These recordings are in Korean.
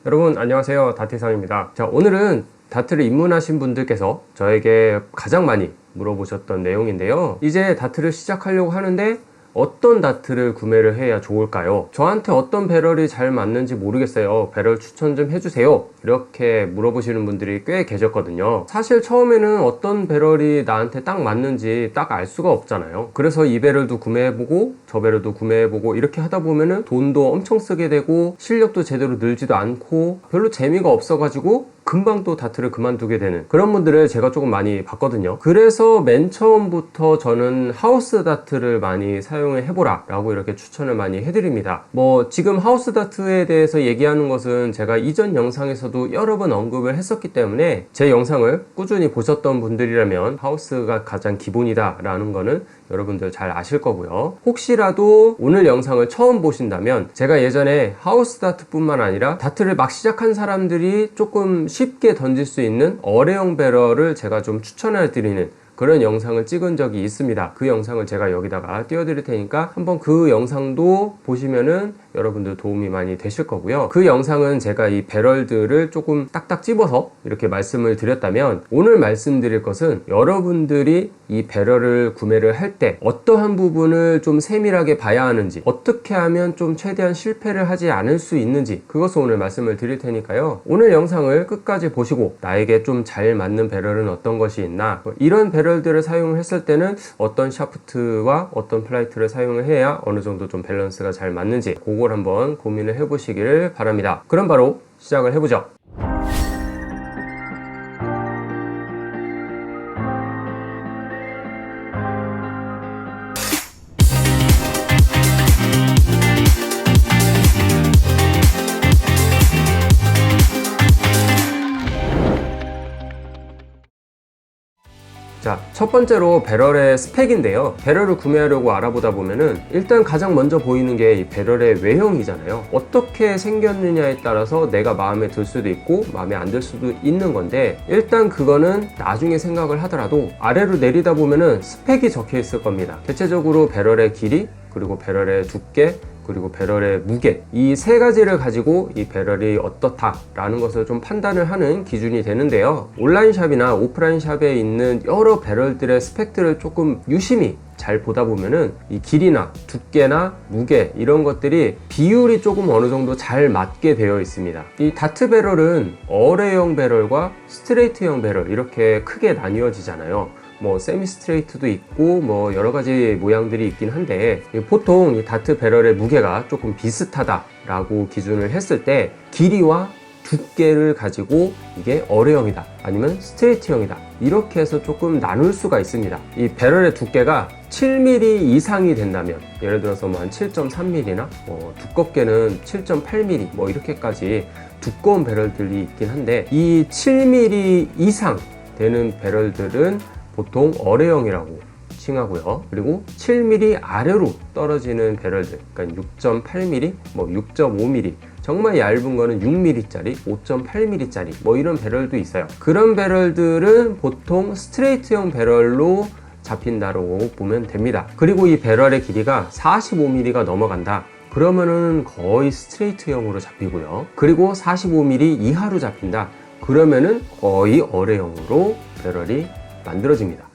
여러분 안녕하세요, 다트상입니다. 자, 오늘은 다트를 입문하신 분들께서 저에게 가장 많이 물어보셨던 내용인데요. 이제 다트를 시작하려고 하는데 어떤 다트를 구매를 해야 좋을까요? 저한테 어떤 배럴이 잘 맞는지 모르겠어요, 배럴 추천 좀 해주세요, 이렇게 물어보시는 분들이 꽤 계셨거든요. 사실 처음에는 어떤 배럴이 나한테 딱 맞는지 딱 알 수가 없잖아요. 그래서 이 배럴도 구매해보고 저 배럴도 구매해보고 이렇게 하다 보면은 돈도 엄청 쓰게 되고 실력도 제대로 늘지도 않고 별로 재미가 없어가지고 금방 또 다트를 그만두게 되는 그런 분들을 제가 조금 많이 봤거든요. 그래서 맨 처음부터 저는 하우스 다트를 많이 사용을 해보라 라고 이렇게 추천을 많이 해드립니다. 지금 하우스 다트에 대해서 얘기하는 것은 제가 이전 영상에서도 여러 번 언급을 했었기 때문에 제 영상을 꾸준히 보셨던 분들이라면 하우스가 가장 기본이다 라는 거는 여러분들 잘 아실 거고요. 혹시라도 오늘 영상을 처음 보신다면 제가 예전에 하우스 다트 뿐만 아니라 다트를 막 시작한 사람들이 조금 쉽게 던질 수 있는 어뢰형 배럴을 제가 좀 추천해 드리는 그런 영상을 찍은 적이 있습니다. 그 영상을 제가 여기다가 띄워드릴 테니까 한번 그 영상도 보시면은 여러분들 도움이 많이 되실 거고요. 그 영상은 제가 이 배럴들을 조금 딱딱 집어서 이렇게 말씀을 드렸다면, 오늘 말씀드릴 것은 여러분들이 이 배럴을 구매를 할 때 어떠한 부분을 좀 세밀하게 봐야 하는지, 어떻게 하면 좀 최대한 실패를 하지 않을 수 있는지, 그것을 오늘 말씀을 드릴 테니까요. 오늘 영상을 끝까지 보시고 나에게 좀 잘 맞는 배럴은 어떤 것이 있나, 이런 배럴들을 사용을 했을 때는 어떤 샤프트와 어떤 플라이트를 사용을 해야 어느 정도 좀 밸런스가 잘 맞는지, 그걸 한번 고민을 해보시기를 바랍니다. 그럼 바로 시작을 해보죠. 자, 첫 번째로 배럴의 스펙인데요. 배럴을 구매하려고 알아보다 보면은 일단 가장 먼저 보이는 게 이 배럴의 외형이잖아요. 어떻게 생겼느냐에 따라서 내가 마음에 들 수도 있고 마음에 안 들 수도 있는 건데, 일단 그거는 나중에 생각을 하더라도 아래로 내리다 보면은 스펙이 적혀 있을 겁니다. 대체적으로 배럴의 길이, 그리고 배럴의 두께, 그리고 배럴의 무게, 이 세 가지를 가지고 이 배럴이 어떻다라는 것을 좀 판단을 하는 기준이 되는데요. 온라인 샵이나 오프라인 샵에 있는 여러 배럴들의 스펙들을 조금 유심히 잘 보다 보면은 이 길이나 두께나 무게, 이런 것들이 비율이 조금 어느 정도 잘 맞게 되어 있습니다. 이 다트 배럴은 어뢰형 배럴과 스트레이트형 배럴, 이렇게 크게 나뉘어지잖아요. 세미 스트레이트도 있고 여러 가지 모양들이 있긴 한데, 보통 이 다트 배럴의 무게가 조금 비슷하다라고 기준을 했을 때 길이와 두께를 가지고 이게 어뢰형이다 아니면 스트레이트형이다, 이렇게 해서 조금 나눌 수가 있습니다. 이 배럴의 두께가 7mm 이상이 된다면, 예를 들어서 한 7.3mm나 두껍게는 7.8mm 이렇게까지 두꺼운 배럴들이 있긴 한데, 이 7mm 이상 되는 배럴들은 보통 어뢰형이라고 칭하고요. 그리고 7mm 아래로 떨어지는 배럴들, 그러니까 6.8mm, 6.5mm, 정말 얇은 거는 6mm짜리, 5.8mm짜리 이런 배럴도 있어요. 그런 배럴들은 보통 스트레이트형 배럴로 잡힌다고 보면 됩니다. 그리고 이 배럴의 길이가 45mm가 넘어간다, 그러면은 거의 스트레이트형으로 잡히고요. 그리고 45mm 이하로 잡힌다, 그러면은 거의 어뢰형으로 배럴이 만들어집니다.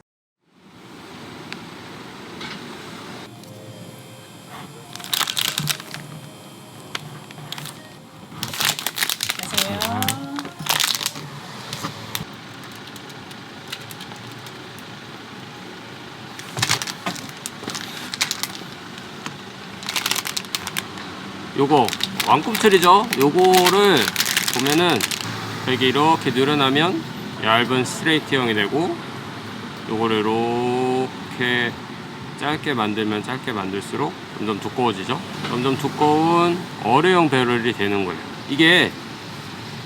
요거 왕꿈틀이죠. 요거를 보면은 여기 이렇게 늘어나면 얇은 스트레이트형이 되고, 요거를 이렇게 짧게 만들면 짧게 만들수록 점점 두꺼워지죠. 점점 두꺼운 어뢰형 배럴이 되는 거예요. 이게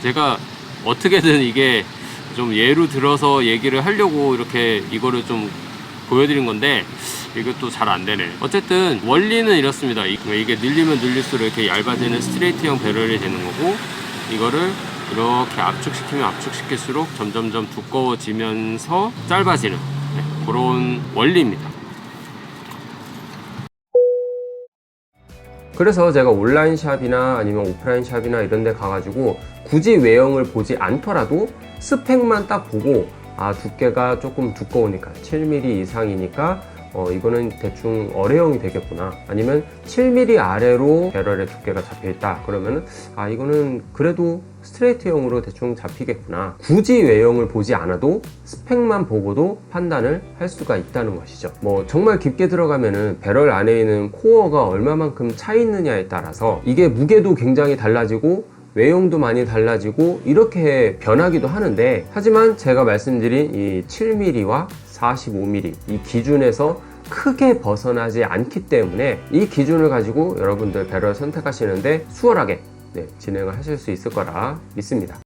제가 어떻게든 이게 좀 예로 들어서 얘기를 하려고 이렇게 이거를 좀 보여드린 건데, 이것도 잘 안 되네. 어쨌든 원리는 이렇습니다. 이게 늘리면 늘릴수록 이렇게 얇아지는 스트레이트형 배럴이 되는 거고, 이거를 이렇게 압축시키면 압축시킬수록 점점점 두꺼워지면서 짧아지는 그런 원리입니다. 그래서 제가 온라인 샵이나 아니면 오프라인 샵이나 이런 데 가가지고 굳이 외형을 보지 않더라도 스펙만 딱 보고 두께가 조금 두꺼우니까 7mm 이상이니까 이거는 대충 어뢰형이 되겠구나, 아니면 7mm 아래로 배럴의 두께가 잡혀있다 그러면은 이거는 그래도 스트레이트형으로 대충 잡히겠구나, 굳이 외형을 보지 않아도 스펙만 보고도 판단을 할 수가 있다는 것이죠. 정말 깊게 들어가면은 배럴 안에 있는 코어가 얼마만큼 차 있느냐에 따라서 이게 무게도 굉장히 달라지고 외형도 많이 달라지고 이렇게 변하기도 하는데, 하지만 제가 말씀드린 이 7mm와 45mm 이 기준에서 크게 벗어나지 않기 때문에 이 기준을 가지고 여러분들 배럴 선택하시는데 수월하게 진행을 하실 수 있을 거라 믿습니다.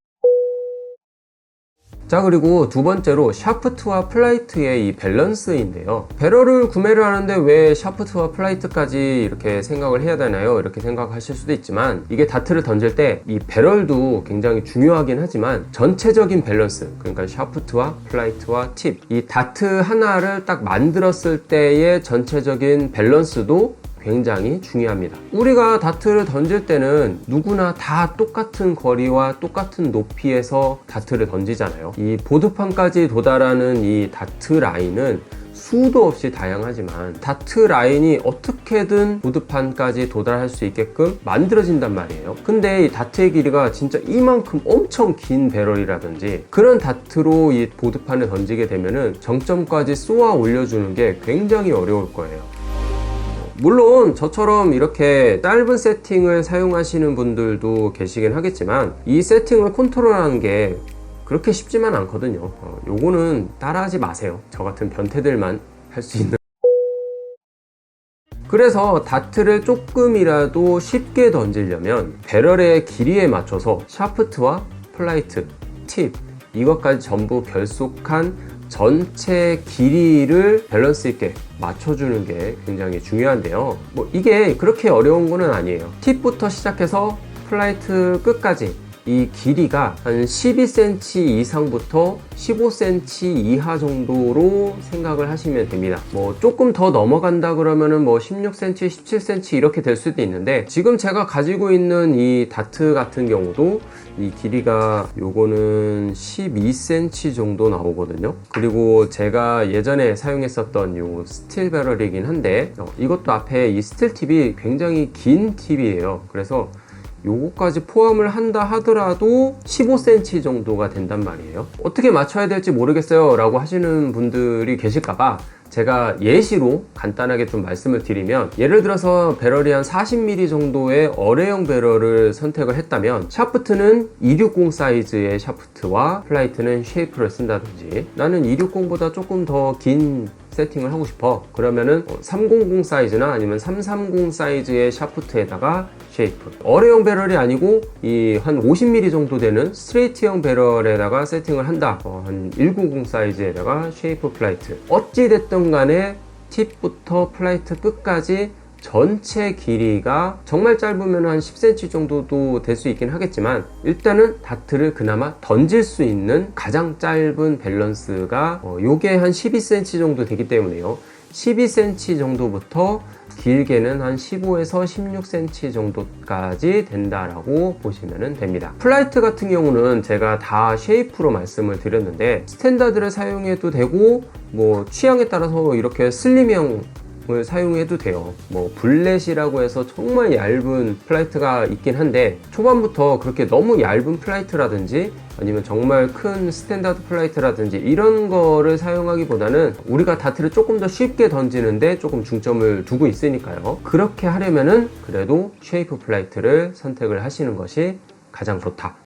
자, 그리고 두 번째로 샤프트와 플라이트의 이 밸런스인데요. 배럴을 구매를 하는데 왜 샤프트와 플라이트까지 이렇게 생각을 해야 되나요? 이렇게 생각하실 수도 있지만, 이게 다트를 던질 때 이 배럴도 굉장히 중요하긴 하지만 전체적인 밸런스, 그러니까 샤프트와 플라이트와 팁, 이 다트 하나를 딱 만들었을 때의 전체적인 밸런스도 굉장히 중요합니다. 우리가 다트를 던질 때는 누구나 다 똑같은 거리와 똑같은 높이에서 다트를 던지잖아요. 이 보드판까지 도달하는 이 다트 라인은 수도 없이 다양하지만 다트 라인이 어떻게든 보드판까지 도달할 수 있게끔 만들어진단 말이에요. 근데 이 다트의 길이가 진짜 이만큼 엄청 긴 배럴이라든지 그런 다트로 이 보드판에 던지게 되면은 정점까지 쏘아 올려주는 게 굉장히 어려울 거예요. 물론 저처럼 이렇게 짧은 세팅을 사용하시는 분들도 계시긴 하겠지만, 이 세팅을 컨트롤하는 게 그렇게 쉽지만 않거든요. 요거는 따라하지 마세요. 저 같은 변태들만 할 수 있는. 그래서 다트를 조금이라도 쉽게 던지려면 배럴의 길이에 맞춰서 샤프트와 플라이트, 팁 이것까지 전부 결속한 전체 길이를 밸런스 있게 맞춰주는 게 굉장히 중요한데요. 이게 그렇게 어려운 거는 아니에요. 팁부터 시작해서 플라이트 끝까지 이 길이가 한 12cm 이상부터 15cm 이하 정도로 생각을 하시면 됩니다. 조금 더 넘어간다 그러면은 16cm, 17cm 이렇게 될 수도 있는데, 지금 제가 가지고 있는 이 다트 같은 경우도 이 길이가 요거는 12cm 정도 나오거든요. 그리고 제가 예전에 사용했었던 요 스틸 배럴이긴 한데 이것도 앞에 이 스틸 팁이 굉장히 긴 팁이에요. 그래서 요거까지 포함을 한다 하더라도 15cm 정도가 된단 말이에요. 어떻게 맞춰야 될지 모르겠어요 라고 하시는 분들이 계실까봐 제가 예시로 간단하게 좀 말씀을 드리면, 예를 들어서 배럴이 한 40mm 정도의 어뢰형 배럴을 선택을 했다면 샤프트는 260 사이즈의 샤프트와 플라이트는 쉐이프를 쓴다든지, 나는 260보다 조금 더 긴 세팅을 하고 싶어 그러면은 300 사이즈나 아니면 330 사이즈의 샤프트에다가 쉐이프, 어뢰형 배럴이 아니고 이 한 50mm 정도 되는 스트레이트형 배럴에다가 세팅을 한다, 한 190 사이즈에다가 쉐이프 플라이트, 어찌됐든 간에 팁부터 플라이트 끝까지 전체 길이가 정말 짧으면 한 10cm 정도도 될 수 있긴 하겠지만, 일단은 다트를 그나마 던질 수 있는 가장 짧은 밸런스가 요게 한 12cm 정도 되기 때문에요. 12cm 정도부터 길게는 한 15에서 16cm 정도까지 된다라고 보시면 됩니다. 플라이트 같은 경우는 제가 다 쉐이프로 말씀을 드렸는데, 스탠다드를 사용해도 되고 취향에 따라서 이렇게 슬림형 을 사용해도 돼요. 블렛이라고 해서 정말 얇은 플라이트가 있긴 한데, 초반부터 그렇게 너무 얇은 플라이트라든지 아니면 정말 큰 스탠다드 플라이트라든지 이런 거를 사용하기보다는 우리가 다트를 조금 더 쉽게 던지는데 조금 중점을 두고 있으니까요. 그렇게 하려면은 그래도 쉐이프 플라이트를 선택을 하시는 것이 가장 좋다.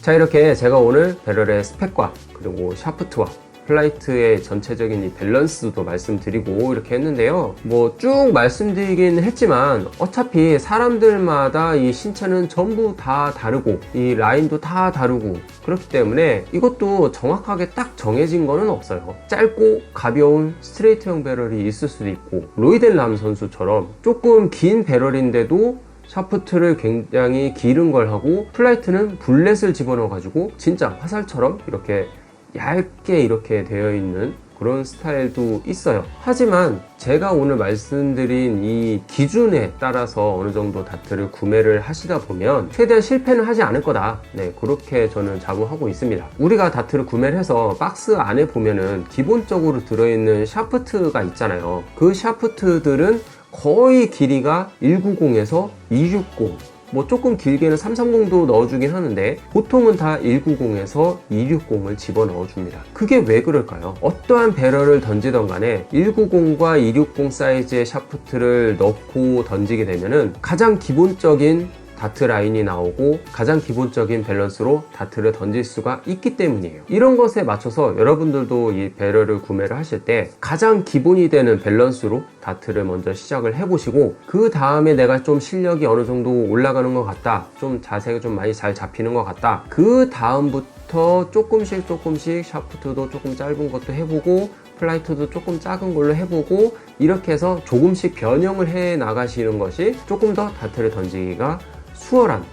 자, 이렇게 제가 오늘 배럴의 스펙과 그리고 샤프트와 플라이트의 전체적인 이 밸런스도 말씀드리고 이렇게 했는데요. 쭉 말씀드리긴 했지만 어차피 사람들마다 이 신체는 전부 다 다르고 이 라인도 다 다르고 그렇기 때문에 이것도 정확하게 딱 정해진 거는 없어요. 짧고 가벼운 스트레이트형 배럴이 있을 수도 있고, 로이델람 선수처럼 조금 긴 배럴인데도 샤프트를 굉장히 기른 걸 하고 플라이트는 블렛을 집어넣어 가지고 진짜 화살처럼 이렇게 얇게 이렇게 되어 있는 그런 스타일도 있어요. 하지만 제가 오늘 말씀드린 이 기준에 따라서 어느 정도 다트를 구매를 하시다 보면 최대한 실패는 하지 않을 거다. 네, 그렇게 저는 자부하고 있습니다. 우리가 다트를 구매를 해서 박스 안에 보면은 기본적으로 들어있는 샤프트가 있잖아요. 그 샤프트들은 거의 길이가 190에서 260, 뭐 조금 길게는 330도 넣어주긴 하는데 보통은 다 190에서 260을 집어넣어 줍니다. 그게 왜 그럴까요? 어떠한 배럴을 던지던 간에 190과 260 사이즈의 샤프트를 넣고 던지게 되면은 가장 기본적인 다트 라인이 나오고 가장 기본적인 밸런스로 다트를 던질 수가 있기 때문이에요. 이런 것에 맞춰서 여러분들도 이 배럴을 구매를 하실 때 가장 기본이 되는 밸런스로 다트를 먼저 시작을 해보시고, 그 다음에 내가 좀 실력이 어느 정도 올라가는 것 같다, 좀 자세가 좀 많이 잘 잡히는 것 같다, 그 다음부터 조금씩 샤프트도 조금 짧은 것도 해보고 플라이트도 조금 작은 걸로 해보고, 이렇게 해서 조금씩 변형을 해 나가시는 것이 조금 더 다트를 던지기가 수월한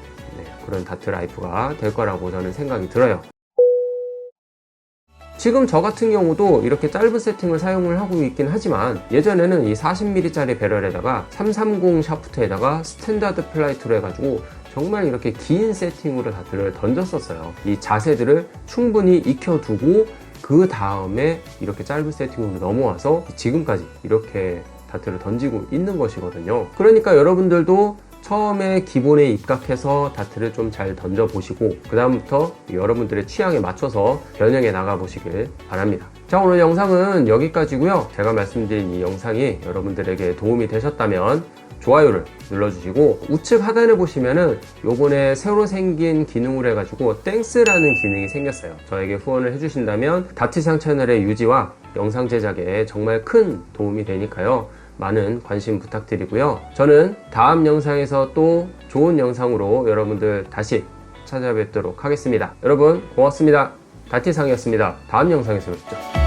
그런 다트 라이프가 될 거라고 저는 생각이 들어요. 지금 저 같은 경우도 이렇게 짧은 세팅을 사용을 하고 있긴 하지만 예전에는 이 40mm 짜리 배럴에다가 330 샤프트에다가 스탠다드 플라이트로 해가지고 정말 이렇게 긴 세팅으로 다트를 던졌었어요. 이 자세들을 충분히 익혀두고 그 다음에 이렇게 짧은 세팅으로 넘어와서 지금까지 이렇게 다트를 던지고 있는 것이거든요. 그러니까 여러분들도 처음에 기본에 입각해서 다트를 좀 잘 던져 보시고 그 다음부터 여러분들의 취향에 맞춰서 변형해 나가 보시길 바랍니다. 자, 오늘 영상은 여기까지고요. 제가 말씀드린 이 영상이 여러분들에게 도움이 되셨다면 좋아요를 눌러주시고, 우측 하단에 보시면은 요번에 새로 생긴 기능으로 해가지고 땡스라는 기능이 생겼어요. 저에게 후원을 해주신다면 다트상 채널의 유지와 영상 제작에 정말 큰 도움이 되니까요, 많은 관심 부탁드리고요. 저는 다음 영상에서 또 좋은 영상으로 여러분들 다시 찾아뵙도록 하겠습니다. 여러분 고맙습니다. 다트상이었습니다. 다음 영상에서 뵙죠.